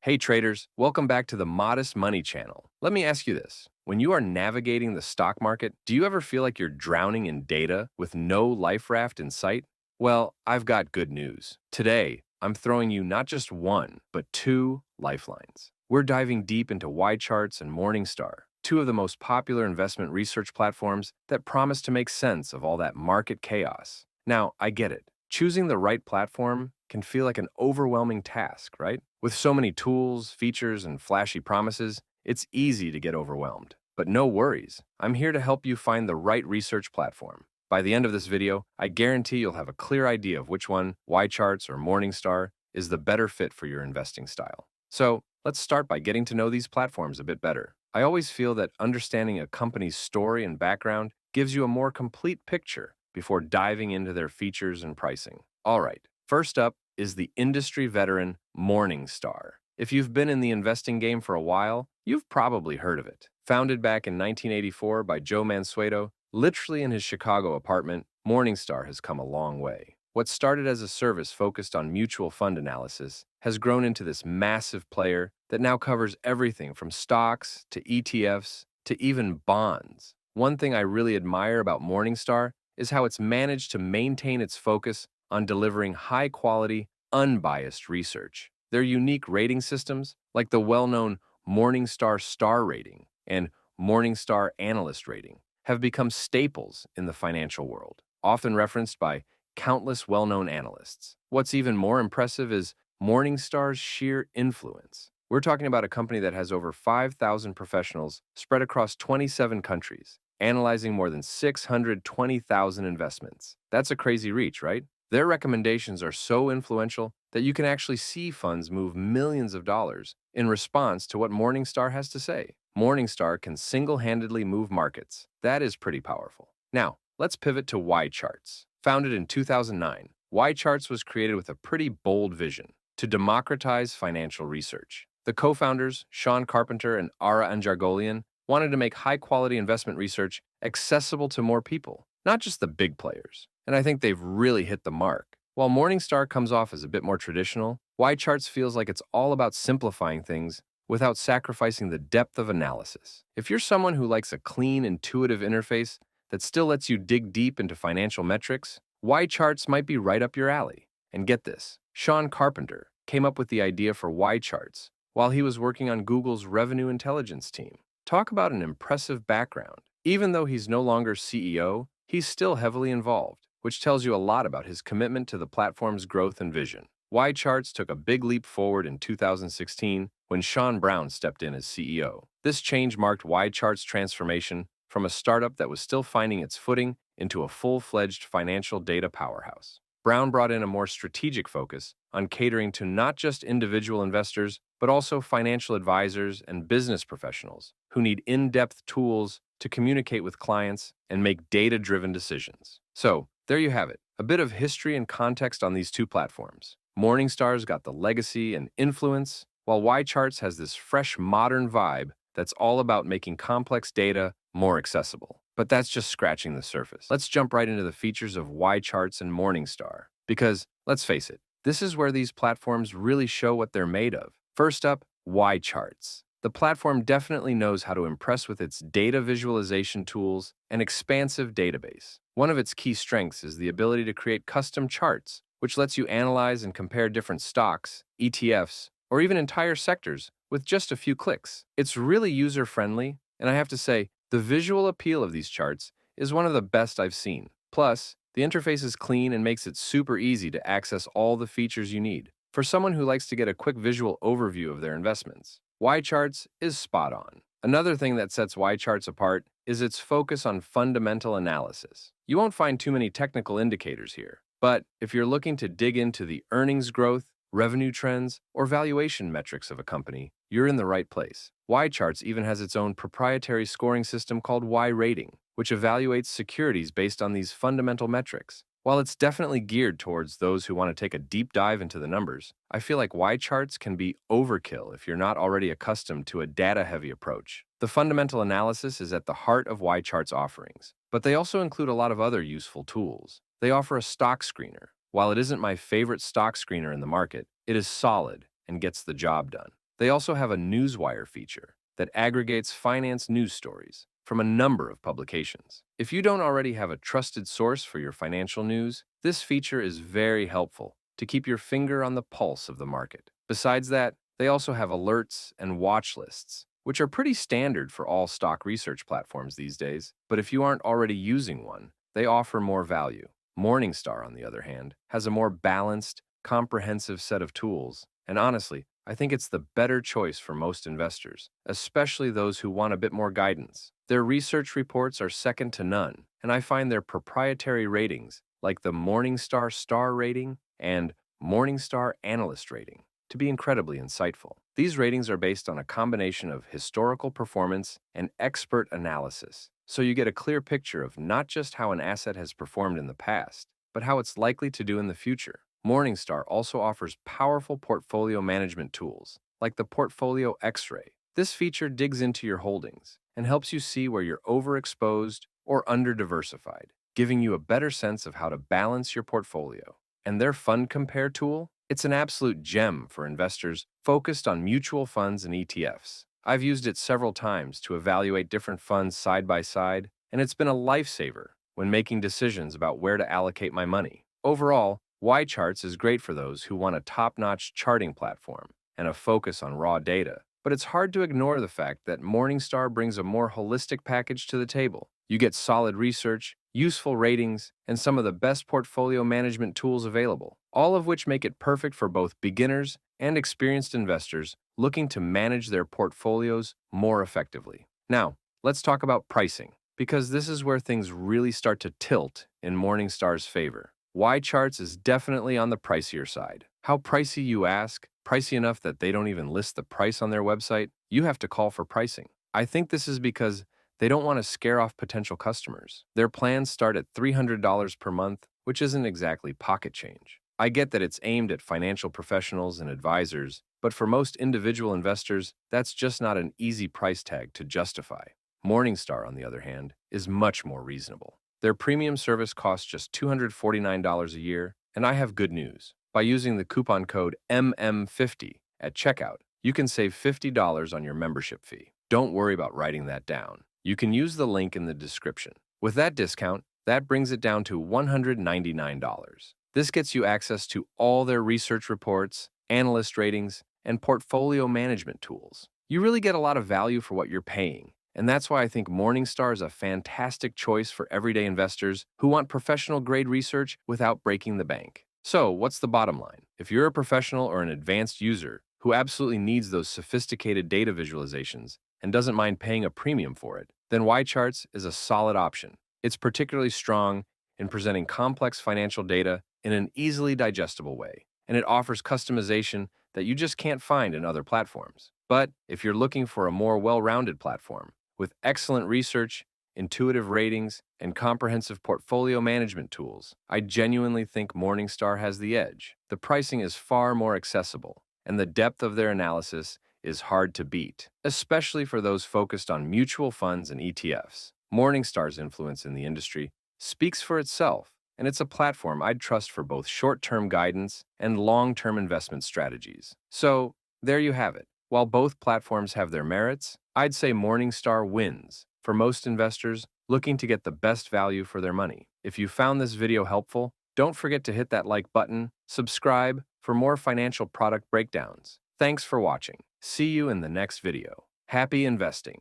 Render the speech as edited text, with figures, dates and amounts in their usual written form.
Hey traders, welcome back to the Modest Money channel. Let me ask you this. When you are navigating the stock market, do you ever feel like you're drowning in data with no life raft in sight? Well, I've got good news. Today, I'm throwing you not just one, but two lifelines. We're diving deep into YCharts and Morningstar, two of the most popular investment research platforms that promise to make sense of all that market chaos. Now, I get it. Choosing the right platform can feel like an overwhelming task, right? With so many tools, features, and flashy promises, it's easy to get overwhelmed. But no worries, I'm here to help you find the right research platform. By the end of this video, I guarantee you'll have a clear idea of which one, YCharts or Morningstar, is the better fit for your investing style. So, let's start by getting to know these platforms a bit better. I always feel that understanding a company's story and background gives you a more complete picture before diving into their features and pricing. All right, first up is the industry veteran Morningstar. If you've been in the investing game for a while, you've probably heard of it. Founded back in 1984 by Joe Mansueto, literally in his Chicago apartment, Morningstar has come a long way. What started as a service focused on mutual fund analysis has grown into this massive player that now covers everything from stocks to ETFs to even bonds. One thing I really admire about Morningstar is how it's managed to maintain its focus on delivering high-quality, unbiased research. Their unique rating systems, like the well-known Morningstar Star Rating and Morningstar Analyst Rating, have become staples in the financial world, often referenced by countless well-known analysts. What's even more impressive is Morningstar's sheer influence. We're talking about a company that has over 5,000 professionals spread across 27 countries, analyzing more than 620,000 investments. That's a crazy reach, right? Their recommendations are so influential that you can actually see funds move millions of dollars in response to what Morningstar has to say. Morningstar can single-handedly move markets. That is pretty powerful. Now, let's pivot to YCharts. Founded in 2009, YCharts was created with a pretty bold vision to democratize financial research. The co-founders, Sean Carpenter and Ara Anjargolian, wanted to make high-quality investment research accessible to more people, not just the big players. And I think they've really hit the mark. While Morningstar comes off as a bit more traditional, YCharts feels like it's all about simplifying things without sacrificing the depth of analysis. If you're someone who likes a clean, intuitive interface that still lets you dig deep into financial metrics, YCharts might be right up your alley. And get this, Sean Carpenter came up with the idea for YCharts while he was working on Google's revenue intelligence team. Talk about an impressive background. Even though he's no longer CEO, he's still heavily involved, which tells you a lot about his commitment to the platform's growth and vision. YCharts took a big leap forward in 2016 when Sean Brown stepped in as CEO. This change marked YCharts' transformation from a startup that was still finding its footing into a full-fledged financial data powerhouse. Brown brought in a more strategic focus on catering to not just individual investors, but also financial advisors and business professionals who need in-depth tools to communicate with clients and make data-driven decisions. So, there you have it, a bit of history and context on these two platforms. Morningstar's got the legacy and influence, while YCharts has this fresh, modern vibe that's all about making complex data more accessible. But that's just scratching the surface. Let's jump right into the features of YCharts and Morningstar, because, let's face it, this is where these platforms really show what they're made of. First up, YCharts. The platform definitely knows how to impress with its data visualization tools and expansive database. One of its key strengths is the ability to create custom charts, which lets you analyze and compare different stocks, ETFs, or even entire sectors with just a few clicks. It's really user-friendly, and I have to say, the visual appeal of these charts is one of the best I've seen. Plus, the interface is clean and makes it super easy to access all the features you need. For someone who likes to get a quick visual overview of their investments, YCharts is spot on. Another thing that sets YCharts apart is its focus on fundamental analysis. You won't find too many technical indicators here, but if you're looking to dig into the earnings growth, revenue trends, or valuation metrics of a company, you're in the right place. YCharts even has its own proprietary scoring system called Y-Rating, which evaluates securities based on these fundamental metrics. While it's definitely geared towards those who want to take a deep dive into the numbers, I feel like YCharts can be overkill if you're not already accustomed to a data-heavy approach. The fundamental analysis is at the heart of YCharts' offerings, but they also include a lot of other useful tools. They offer a stock screener. While it isn't my favorite stock screener in the market, it is solid and gets the job done. They also have a newswire feature that aggregates finance news stories from a number of publications. If you don't already have a trusted source for your financial news, this feature is very helpful to keep your finger on the pulse of the market. Besides that, they also have alerts and watch lists, which are pretty standard for all stock research platforms these days. But if you aren't already using one, they offer more value. Morningstar, on the other hand, has a more balanced, comprehensive set of tools, and honestly, I think it's the better choice for most investors, especially those who want a bit more guidance. Their research reports are second to none, and I find their proprietary ratings, like the Morningstar Star Rating and Morningstar Analyst Rating, to be incredibly insightful. These ratings are based on a combination of historical performance and expert analysis, so you get a clear picture of not just how an asset has performed in the past, but how it's likely to do in the future. Morningstar also offers powerful portfolio management tools, like the Portfolio X-ray. This feature digs into your holdings and helps you see where you're overexposed or under-diversified, giving you a better sense of how to balance your portfolio. And their Fund Compare tool? It's an absolute gem for investors focused on mutual funds and ETFs. I've used it several times to evaluate different funds side by side, and it's been a lifesaver when making decisions about where to allocate my money. Overall, YCharts is great for those who want a top-notch charting platform and a focus on raw data. But it's hard to ignore the fact that Morningstar brings a more holistic package to the table. You get solid research, useful ratings, and some of the best portfolio management tools available, all of which make it perfect for both beginners and experienced investors looking to manage their portfolios more effectively. Now, let's talk about pricing, because this is where things really start to tilt in Morningstar's favor. YCharts is definitely on the pricier side. How pricey, you ask? Pricey enough that they don't even list the price on their website? You have to call for pricing. I think this is because they don't want to scare off potential customers. Their plans start at $300 per month, which isn't exactly pocket change. I get that it's aimed at financial professionals and advisors, but for most individual investors, that's just not an easy price tag to justify. Morningstar, on the other hand, is much more reasonable. Their premium service costs just $249 a year, and I have good news. By using the coupon code MM50 at checkout, you can save $50 on your membership fee. Don't worry about writing that down. You can use the link in the description. With that discount, that brings it down to $199. This gets you access to all their research reports, analyst ratings, and portfolio management tools. You really get a lot of value for what you're paying. And that's why I think Morningstar is a fantastic choice for everyday investors who want professional-grade research without breaking the bank. So, what's the bottom line? If you're a professional or an advanced user who absolutely needs those sophisticated data visualizations and doesn't mind paying a premium for it, then YCharts is a solid option. It's particularly strong in presenting complex financial data in an easily digestible way, and it offers customization that you just can't find in other platforms. But if you're looking for a more well-rounded platform, with excellent research, intuitive ratings, and comprehensive portfolio management tools, I genuinely think Morningstar has the edge. The pricing is far more accessible, and the depth of their analysis is hard to beat, especially for those focused on mutual funds and ETFs. Morningstar's influence in the industry speaks for itself, and it's a platform I'd trust for both short-term guidance and long-term investment strategies. So, there you have it. While both platforms have their merits, I'd say Morningstar wins for most investors looking to get the best value for their money. If you found this video helpful, don't forget to hit that like button, subscribe for more financial product breakdowns. Thanks for watching. See you in the next video. Happy investing!